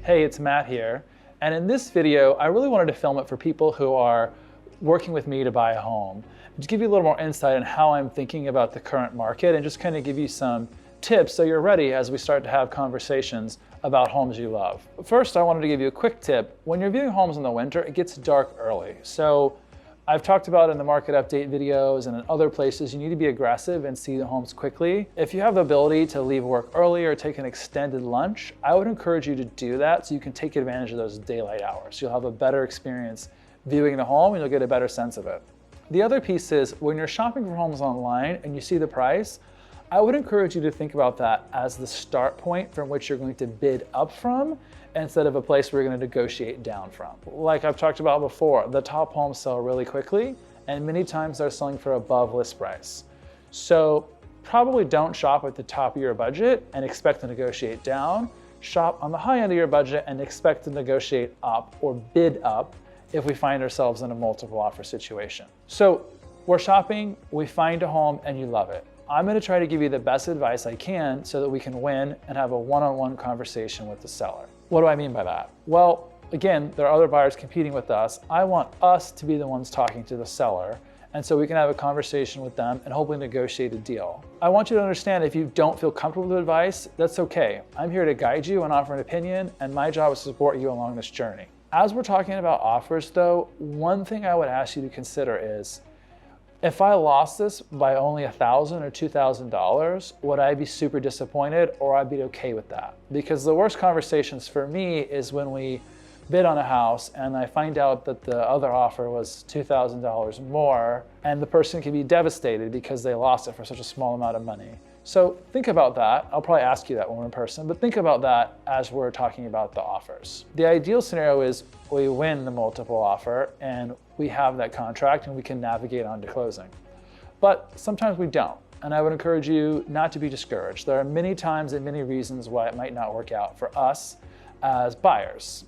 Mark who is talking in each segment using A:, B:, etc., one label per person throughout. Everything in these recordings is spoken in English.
A: Hey, it's Matt here. And in this video, I really wanted to film it for people who are working with me to buy a home. Just give you a little more insight on how I'm thinking about the current market and just kind of give you some tips so you're ready as we start to have conversations about homes you love. First, I wanted to give you a quick tip. When you're viewing homes in the winter, it gets dark early. So I've talked about in the market update videos and in other places, you need to be aggressive and see the homes quickly. If you have the ability to leave work early or take an extended lunch, I would encourage you to do that so you can take advantage of those daylight hours. You'll have a better experience viewing the home and you'll get a better sense of it. The other piece is when you're shopping for homes online and you see the price, I would encourage you to think about that as the start point from which you're going to bid up from instead of a place where you're going to negotiate down from. Like I've talked about before, the top homes sell really quickly and many times they're selling for above list price. So probably don't shop at the top of your budget and expect to negotiate down. Shop on the high end of your budget and expect to negotiate up or bid up if we find ourselves in a multiple offer situation. So we're shopping, we find a home and you love it. I'm going to try to give you the best advice I can so that we can win and have a one-on-one conversation with the seller. What do I mean by that? Well, again, there are other buyers competing with us. I want us to be the ones talking to the seller, and so we can have a conversation with them and hopefully negotiate a deal. I want you to understand if you don't feel comfortable with advice, that's okay. I'm here to guide you and offer an opinion, and my job is to support you along this journey. As we're talking about offers though, one thing I would ask you to consider is, if I lost this by only $1,000 or $2,000, would I be super disappointed or I'd be okay with that? Because the worst conversations for me is when we bid on a house and I find out that the other offer was $2,000 more and the person can be devastated because they lost it for such a small amount of money. So think about that. I'll probably ask you that when we're in person, but think about that as we're talking about the offers. The ideal scenario is we win the multiple offer and we have that contract and we can navigate on to closing. But sometimes we don't, and I would encourage you not to be discouraged. There are many times and many reasons why it might not work out for us as buyers.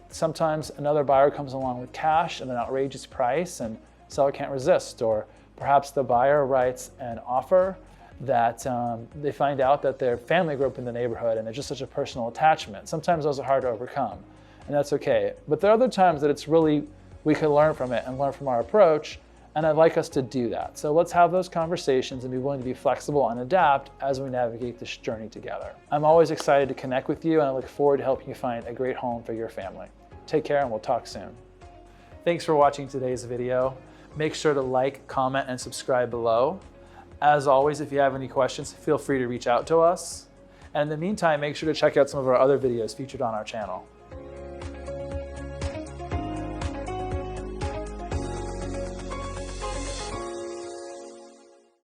A: Sometimes another buyer comes along with cash at an outrageous price and seller can't resist, or perhaps the buyer writes an offer that they find out that their family grew up in the neighborhood and there's just such a personal attachment. Sometimes those are hard to overcome, and that's okay. But there are other times that it's really, we can learn from it and learn from our approach, and I'd like us to do that. So let's have those conversations and be willing to be flexible and adapt as we navigate this journey together. I'm always excited to connect with you, and I look forward to helping you find a great home for your family. Take care, and we'll talk soon. Thanks for watching today's video. Make sure to like, comment, and subscribe below. As always, if you have any questions, feel free to reach out to us. And in the meantime, make sure to check out some of our other videos featured on our channel.